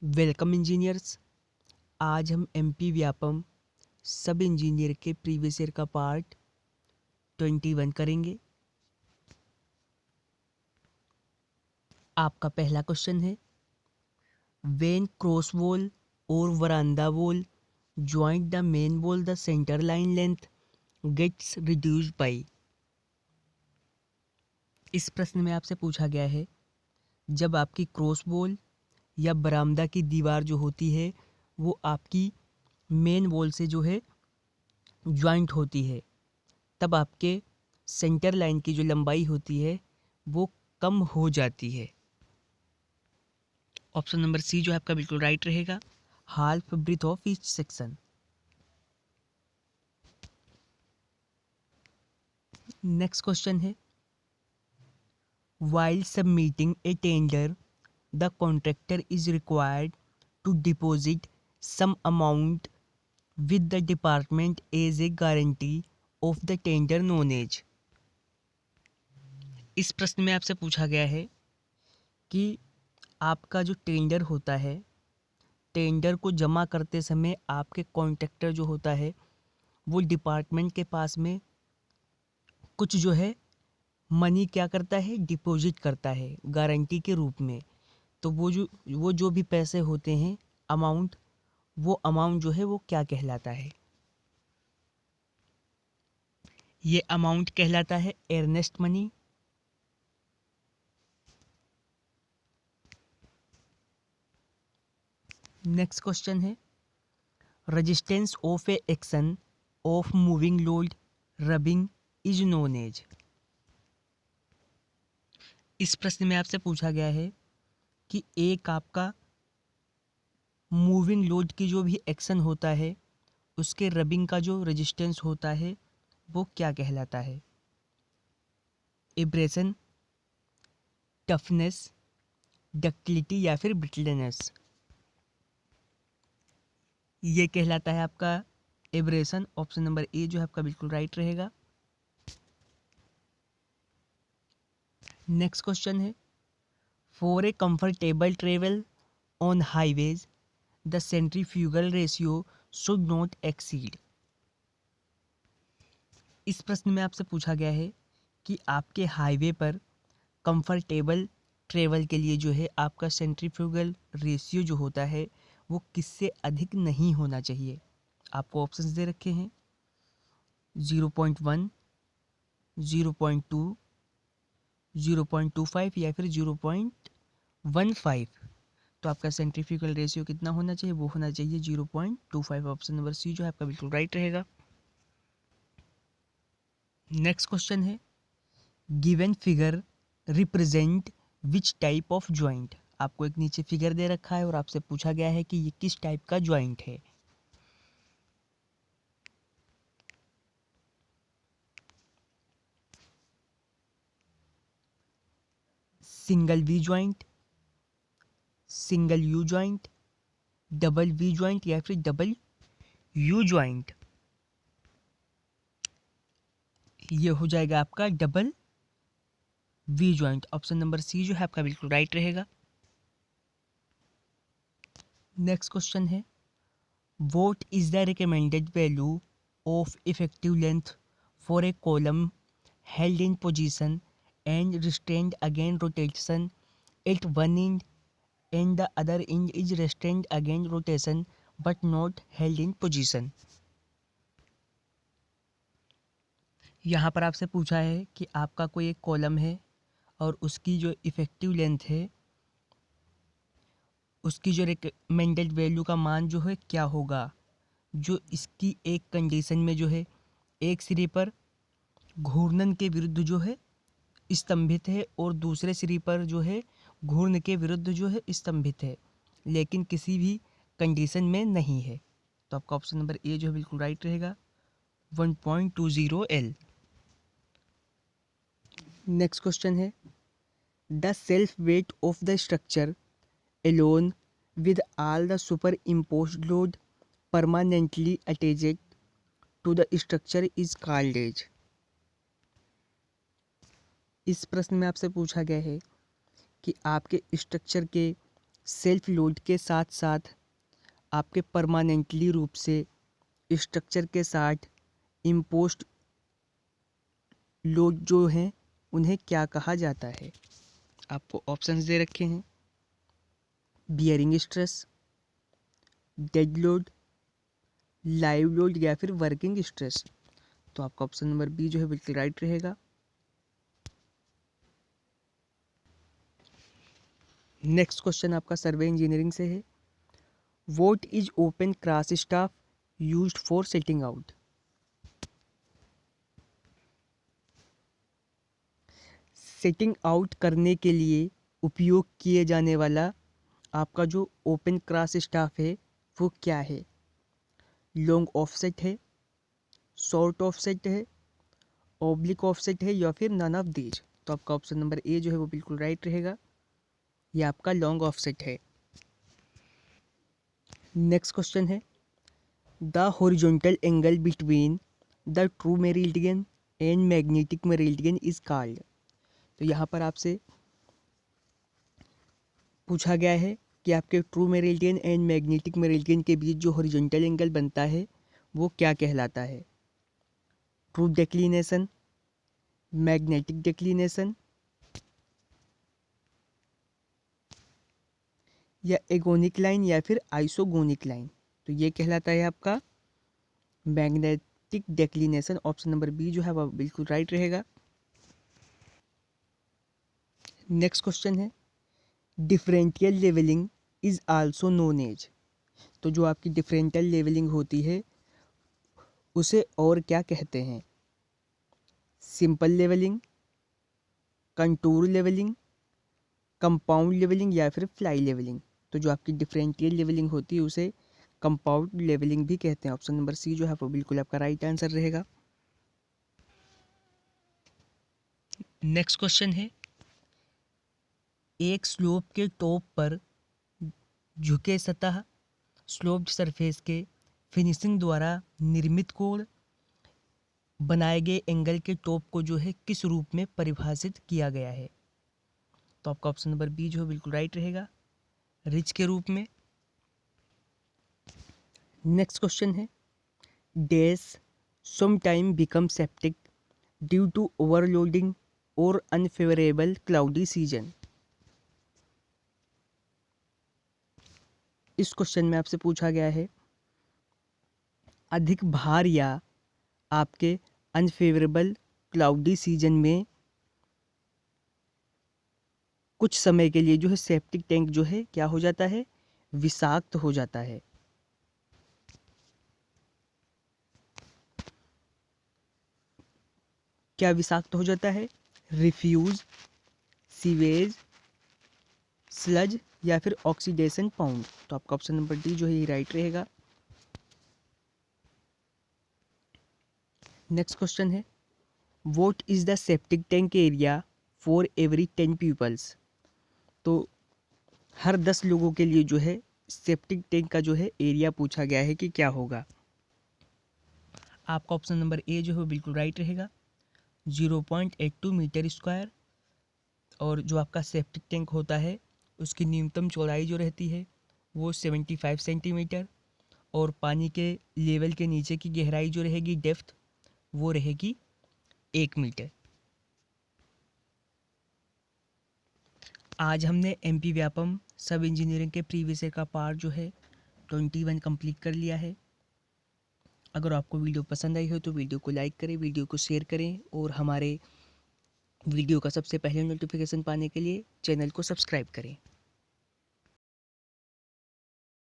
Welcome engineers. आज हम MP Vyapam सब इंजीनियर के प्रीवियस ईयर का पार्ट 21 करेंगे। आपका पहला क्वेश्चन है, व्हेन क्रॉस वॉल और veranda wall joint the main wall the centre line length gets reduced by. इस प्रश्न में आपसे पूछा गया है, जब आपकी क्रॉस वॉल या बरामदा की दीवार जो होती है वो आपकी मेन वॉल से जो है ज्वाइंट होती है, तब आपके सेंटर लाइन की जो लंबाई होती है वो कम हो जाती है। ऑप्शन नंबर सी जो है आपका बिल्कुल राइट रहेगा, half breath of each section. Next question है, while submitting a tender the contractor is required to deposit some amount with the department as a guarantee of the tender known as। इस प्रश्न में आपसे पूछा गया है कि आपका जो टेंडर होता है, टेंडर को जमा करते समय आपके कॉन्ट्रैक्टर जो होता है वो डिपार्टमेंट के पास में कुछ जो है मनी क्या करता है, डिपॉजिट करता है गारंटी के रूप में। तो वो जो भी पैसे होते हैं, अमाउंट, वो अमाउंट जो है वो क्या कहलाता है? ये अमाउंट कहलाता है एर्नेस्ट मनी। नेक्स्ट क्वेश्चन है, resistance of a action of moving load rubbing is known as. इस प्रश्न में आपसे पूछा गया है कि एक आपका मूविंग लोड की जो भी एक्शन होता है उसके रबिंग का जो रेजिस्टेंस होता है वो क्या कहलाता है? एब्रेशन, टफनेस, डक्टिलिटी या फिर ब्रिटलनेस। ये कहलाता है आपका एब्रेशन। ऑप्शन नंबर ए जो है आपका बिल्कुल राइट रहेगा। नेक्स्ट क्वेश्चन है, for a comfortable travel on highways the centrifugal ratio should not exceed. इस प्रश्न में आपसे पूछा गया है कि आपके हाईवे पर कंफर्टेबल ट्रेवल के लिए जो है आपका सेंट्रीफ्यूगल रेशियो जो होता है वो किससे अधिक नहीं होना चाहिए। आपको ऑप्शंस दे रखे हैं 0.1, 0.2, 0.25 या फिर 0.15। तो आपका सेंट्रीफ्यूगल रेशियो कितना होना चाहिए? वो होना चाहिए 0.25। ऑप्शन नंबर सी जो है आपका बिल्कुल राइट रहेगा। नेक्स्ट क्वेश्चन है, given figure represent which type of joint. आपको एक नीचे फिगर दे रखा है और आपसे पूछा गया है कि ये किस टाइप का ज्वाइंट है। Single V joint, single U joint, double V joint या फिर डबल यू ज्वाइंट। ये हो जाएगा आपका double V joint. Option number C जो है आपका बिल्कुल राइट रहेगा। नेक्स्ट क्वेश्चन है, what is the recommended value of effective length for a column held in position and restrained against rotation at one end and the other end is restrained against rotation but not held in position। यहाँ पर आपसे पूछा है कि आपका कोई एक column है और उसकी जो इफ़ेक्टिव लेंथ है उसकी जो रिकमेंडेड वैल्यू का मान जो है क्या होगा, जो इसकी एक कंडीशन में जो है एक सिरे पर घूर्णन के विरुद्ध जो है स्तंभित है और दूसरे सिरे पर जो है घूर्ण के विरुद्ध जो है स्तंभित है, लेकिन किसी भी कंडीशन में नहीं है। तो आपका ऑप्शन नंबर ए जो है बिल्कुल राइट रहेगा, 1.20 L। नेक्स्ट क्वेश्चन है, the self weight of the structure alone with all the superimposed load permanently attached to the structure is called as. इस प्रश्न में आपसे पूछा गया है कि आपके स्ट्रक्चर के सेल्फ लोड के साथ साथ आपके परमानेंटली रूप से स्ट्रक्चर के साथ इम्पोस्ट लोड जो हैं उन्हें क्या कहा जाता है? आपको ऑप्शंस दे रखे हैं, bearing stress, dead load, live load या फिर वर्किंग स्ट्रेस। तो आपका ऑप्शन नंबर बी जो है बिल्कुल राइट रहेगा। नेक्स्ट क्वेश्चन आपका सर्वे इंजीनियरिंग से है। What is open cross staff used for setting out? Setting out करने के लिए उपयोग किए जाने वाला आपका जो ओपन क्रॉस स्टाफ है वो क्या है? लॉन्ग ऑफसेट है, शॉर्ट ऑफसेट है, ऑब्लिक ऑफसेट है या फिर नन ऑफ दीज? तो आपका ऑप्शन नंबर ए जो है वो बिल्कुल राइट रहेगा, ये आपका लॉन्ग ऑफसेट है। नेक्स्ट क्वेश्चन है, the horizontal angle between the true meridian and magnetic meridian is called. तो यहाँ पर आपसे पूछा गया है कि आपके true meridian and magnetic meridian के बीच जो हॉरिजॉन्टल एंगल बनता है वो क्या कहलाता है? ट्रू डेक्लिनेशन, मैग्नेटिक डेक्लिनेशन या एगोनिक लाइन या फिर आइसोगोनिक लाइन? तो ये कहलाता है आपका magnetic declination. Option number B जो है वह बिल्कुल राइट रहेगा। नेक्स्ट क्वेश्चन है, differential leveling is also known as. तो जो आपकी डिफरेंशियल लेवलिंग होती है उसे और क्या कहते हैं? Simple leveling, contour leveling, compound leveling या फिर फ्लाई लेवलिंग? तो जो आपकी डिफरेंशियल लेवलिंग होती है उसे कंपाउंड लेवलिंग भी कहते हैं। ऑप्शन नंबर सी जो है वो बिल्कुल आपका राइट आंसर रहेगा। नेक्स्ट क्वेश्चन है, एक स्लोप के टॉप पर झुके सतह स्लोप्ड सरफेस के फिनिशिंग द्वारा निर्मित कोण बनाए गए एंगल के टॉप को जो है किस रूप में परिभाषित किया गया है? तो आपका ऑप्शन नंबर बी जो है बिल्कुल राइट रहेगा, रिज के रूप में। नेक्स्ट क्वेश्चन है, dash some time become septic due to overloading और अनफेवरेबल क्लाउडी सीजन। इस क्वेश्चन में आपसे पूछा गया है अधिक भार या आपके अनफेवरेबल क्लाउडी सीजन में कुछ समय के लिए जो है सेप्टिक टैंक जो है क्या हो जाता है? विषाक्त हो जाता है। क्या विषाक्त हो जाता है? रिफ्यूज, सीवेज, स्लज या फिर ऑक्सीडेशन पाउंड? तो आपका ऑप्शन नंबर डी जो है ये राइट रहेगा। नेक्स्ट क्वेश्चन है, what is the septic tank area for every 10 peoples? तो हर 10 लोगों के लिए जो है सेप्टिक टैंक का जो है एरिया पूछा गया है कि क्या होगा? आपका ऑप्शन नंबर ए जो है बिल्कुल राइट रहेगा, 0.82 मीटर स्क्वायर। और जो आपका सेप्टिक टैंक होता है उसकी न्यूनतम चौड़ाई जो रहती है वो 75 सेंटीमीटर और पानी के लेवल के नीचे की गहराई जो रहेगी डेप्थ वो रहेगी 1 मीटर। आज हमने एमपी व्यापम सब इंजीनियरिंग के प्रीवियस ईयर का पार्ट जो है 21 कंप्लीट कर लिया है। अगर आपको वीडियो पसंद आई हो तो वीडियो को लाइक करें, वीडियो को शेयर करें और हमारे वीडियो का सबसे पहले नोटिफिकेशन पाने के लिए चैनल को सब्सक्राइब करें।